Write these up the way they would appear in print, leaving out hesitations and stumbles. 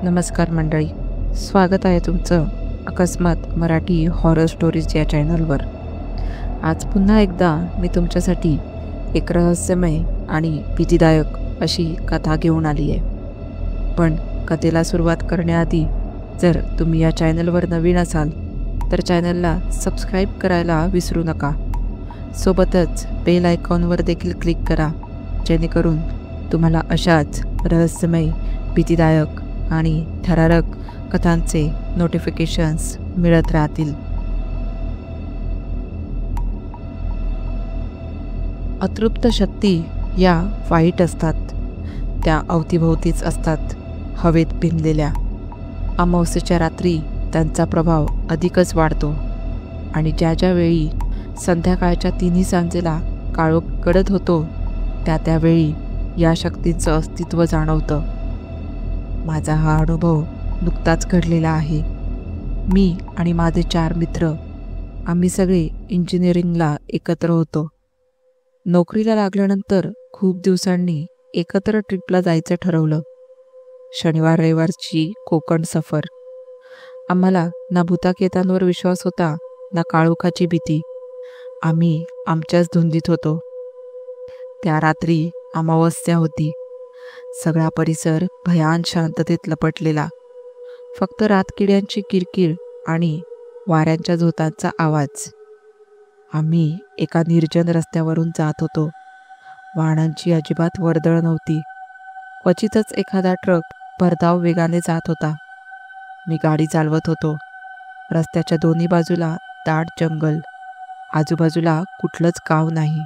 नमस्कार मंडळी, स्वागत आहे तुमचं अकस्मात मराठी हॉरर स्टोरीज या चॅनलवर. आज पुन्हा एकदा मी तुमच्यासाठी एक रहस्यमय आणि भीतीदायक अशी कथा घेऊन आली आहे. पण कथेला सुरुवात करण्याआधी जर तुम्ही या चॅनलवर नवीन असाल तर चॅनलला सबस्क्राईब करायला विसरू नका. सोबतच बेल आयकॉनवर देखील क्लिक करा, जेणेकरून तुम्हाला अशाच रहस्यमय, भीतीदायक आणि थरारक कथांचे नोटिफिकेशन्स मिळत राहतील. अतृप्त शक्ती या वाईट असतात. त्या अवतीभोवतीच असतात, हवेत भिनलेल्या. अमावस्येच्या रात्री त्यांचा प्रभाव अधिकच वाढतो आणि ज्या वेळी संध्याकाळच्या तिन्ही सांजेला काळोख गडद होतो त्यावेळी या शक्तींचं अस्तित्व जाणवतं. माझा हा अनुभव नुकताच घडलेला आहे. मी आणि माझे 4 मित्र, आम्ही सगळे इंजिनिअरिंगला एकत्र होतो. नोकरीला लागल्यानंतर खूप दिवसांनी एकत्र ट्रिपला जायचं ठरवलं. शनिवार रविवारची कोकण सफर. आम्हाला ना भूताकेतांवर विश्वास होता ना काळोखाची भीती. आम्ही आमच्याच धुंदीत होतो. त्या रात्री अमावस्या होती. सगळा परिसर भयान शांततेत लपटलेला. फक्त रातकिड्यांची किरकिर आणि वाऱ्यांच्या झोतांचा आवाज. आम्ही एका निर्जन रस्त्यावरून जात होतो. वाहनांची अजिबात वर्दळ नव्हती. क्वचितच एखादा ट्रक भरधाव वेगाने जात होता. मी गाडी चालवत होतो. रस्त्याच्या दोन्ही बाजूला दाट जंगल. आजूबाजूला कुठलंच गाव नाही.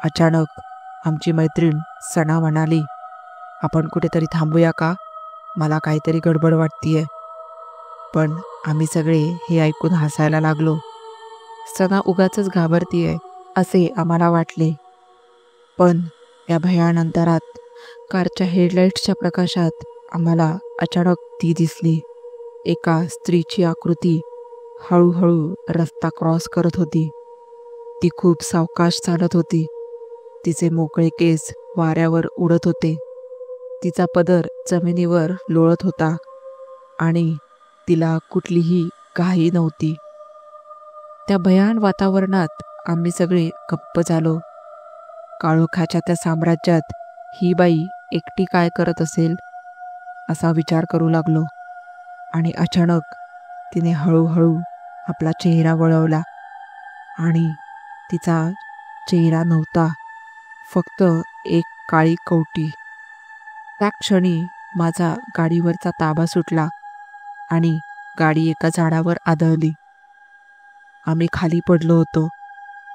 अचानक आमची मैत्रीण सना म्हणाली, आपण कुठेतरी थांबूया का? मला काहीतरी गडबड वाटतीये. पण आम्ही सगळे हे ऐकून हसायला लागलो. सना उगाचच घाबरतीये असे आम्हाला वाटले. पण या भयान अंधारात कारच्या हेडलाईट्सच्या प्रकाशात आम्हाला अचानक ती दिसली. एका स्त्रीची आकृती हळूहळू रस्ता क्रॉस करत होती. ती खूप सावकाश चालत होती. तिचे मोकळे केस वाऱ्यावर उडत होते. तिचा पदर जमिनीवर लोळत होता आणि तिला कुठलीही घाई नव्हती. त्या भयान वातावरणात आम्ही सगळे गप्प झालो. काळोखाच्या त्या साम्राज्यात ही बाई एकटी काय करत असेल असा विचार करू लागलो. आणि अचानक तिने हळूहळू आपला चेहरा वळवला आणि तिचा चेहरा नव्हता, फक्त एक काळी कवटी. त्या क्षणी माझा गाडीवरचा ताबा सुटला आणि गाडी एका झाडावर आदळली. आम्ही खाली पडलो होतो.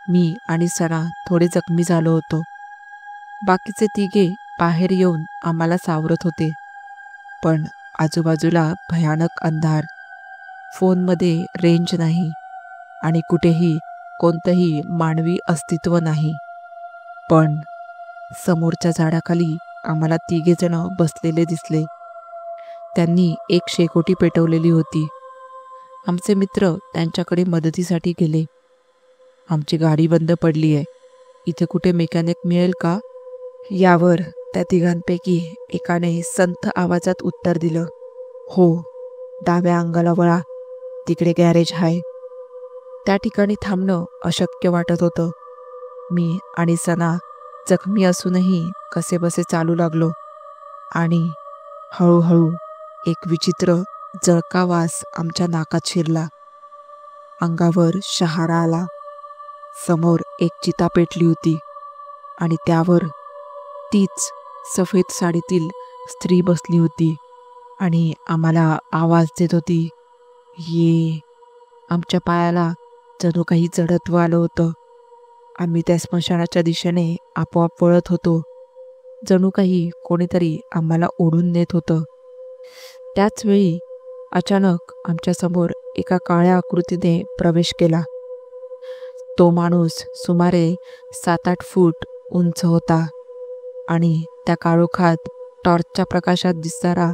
मी आणि सना थोडे जखमी झालो होतो. बाकीचे तिघे बाहेर येऊन आम्हाला सावरत होते. पण आजूबाजूला भयानक अंधार. फोनमध्ये रेंज नाही आणि कुठेही कोणतंही मानवी अस्तित्व नाही. पण समोरच्या झाडाखाली आम्हाला 3 जण बसलेले दिसले. त्यांनी एक शेकोटी पेटवलेली होती. आमचे मित्र त्यांच्याकडे मदतीसाठी गेले. आमची गाडी बंद पडली आहे. इथे कुठे मेकॅनिक मिळेल का? यावर त्या 3घांपैकी एकाने संथ आवाजात उत्तर दिलं, हो, डाव्या अंगाला वळा, तिकडे गॅरेज आहे. त्या ठिकाणी थांबणं अशक्य वाटत होतं. मी आणि सना जखमी असूनही कसेबसे चालू लागलो आणि हळूहळू एक विचित्र जळका वास आमच्या नाकात शिरला. अंगावर शहारा आला. समोर एक चिता पेटली होती आणि त्यावर तीच सफेद साडीतील स्त्री बसली होती आणि आम्हाला आवाज देत होती, ये. आमच्या पायाला जणू काही जडत्व आलं होतं. आम्ही त्या स्मशानाच्या दिशेने आपोआप वळत होतो. जणू काही कोणीतरी आम्हाला ओढून नेत होतं. त्याच वेळी अचानक आमच्या समोर एका काळ्या आकृतीने प्रवेश केला. तो माणूस सुमारे 7-8 फूट उंच होता आणि त्या काळोखात टॉर्चच्या प्रकाशात दिसणारा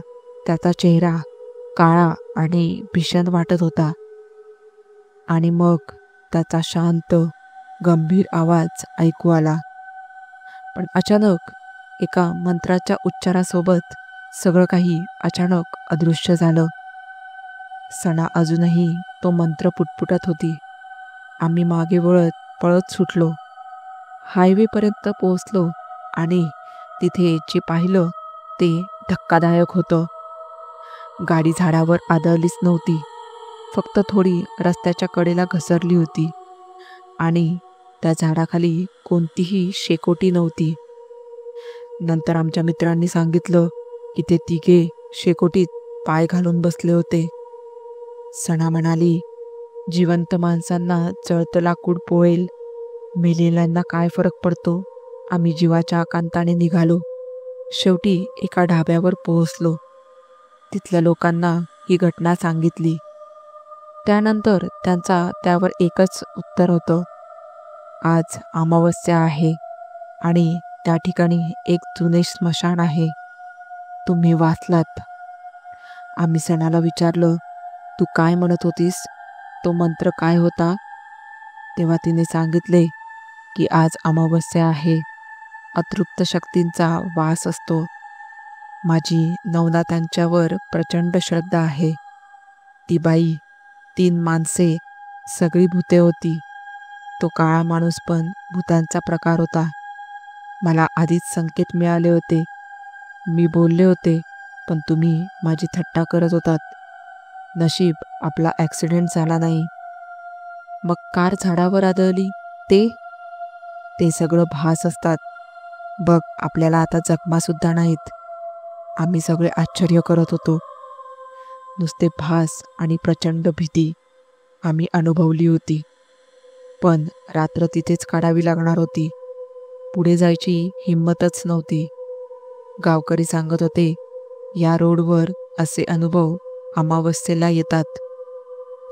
त्याचा चेहरा काळा आणि भीषण वाटत होता. आणि मग त्याचा शांत गंभीर आवाज ऐकू आला. पण अचानक एका मंत्राच्या उच्चारासोबत सगळं काही अचानक अदृश्य झालं. सणा अजूनही तो मंत्र पुटपुटत होती. आम्ही मागे वळत पळत सुटलो. हायवेपर्यंत पोहोचलो आणि तिथे जे पाहिलं ते धक्कादायक होतं. गाडी झाडावर आदळलीच नव्हती, फक्त थोडी रस्त्याच्या कडेला घसरली होती आणि त्या झाडाखाली कोणतीही शेकोटी नव्हती. नंतर आमच्या मित्रांनी सांगितलं की ते तिघे शेकोटीत पाय घालून बसले होते. सणा म्हणाली, जिवंत माणसांना जळतं लाकूड पोळेल, मेलेल्यांना काय फरक पडतो. आम्ही जीवाच्या आकांताने निघालो. शेवटी एका ढाब्यावर पोहोचलो. तिथल्या लोकांना ही घटना सांगितली. त्यानंतर त्यांचा त्यावर एकच उत्तर होतं, आज अमावस्या आहे आणि त्या ठिकाणी एक जुने स्मशान आहे. तुम्ही वाचलात. आम्ही सणाला विचारलं, तू काय म्हणत होतीस? तो मंत्र काय होता? तेव्हा तिने सांगितले की आज अमावस्या आहे, अतृप्त शक्तींचा वास असतो. माझी नवना त्यांच्यावर प्रचंड श्रद्धा आहे. ती बाई, 3 माणसे, सगळी भूते होती. तो काळा माणूस पण भूतांचा प्रकार होता. मला आधीच संकेत मिळाले होते. मी बोलले होते, पण तुम्ही माझी थट्टा करत होतात. नशीब आपला ॲक्सिडेंट झाला नाही. मग कार झाडावर आदळली ते सगळं भास असतात. बघ, आपल्याला आता जखमासुद्धा नाहीत. आम्ही सगळे आश्चर्य करत होतो. नुसते भास आणि प्रचंड भीती आम्ही अनुभवली होती. पण रात्र तिथेच काढावी लागणार होती. पुढे जायची हिंमतच नव्हती. गावकरी सांगत होते, या रोडवर असे अनुभव अमावस्येला येतात.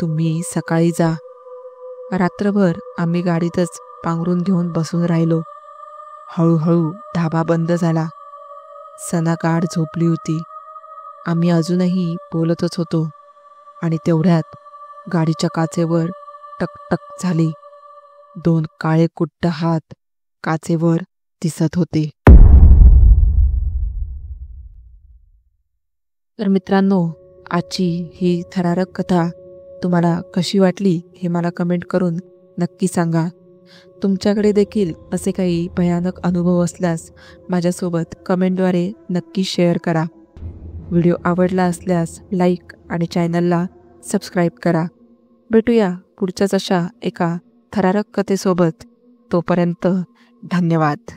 तुम्ही सकाळी जा. रात्रभर आम्ही गाडीतच पांघरून घेऊन बसून राहिलो. हळूहळू ढाबा बंद झाला. सणा गाढ झोपली होती. आम्ही अजूनही बोलतच होतो आणि तेवढ्यात गाडीच्या काचेवर टकटक झाली. 2 काळे कुट्ट हात काचेवर दिसत होते. तर मित्रांनो, आजची ही थरारक कथा तुम्हाला कशी वाटली हे मला कमेंट करून नक्की सांगा. तुमच्याकडे देखील असे काही भयानक अनुभव असल्यास माझ्यासोबत कमेंटद्वारे नक्की शेअर करा. व्हिडिओ आवडला असल्यास लाईक आणि चॅनलला सबस्क्राईब करा. भेटूया पुढच्याच अशा एका थरारक कथेसोबत. तोपर्यंत धन्यवाद.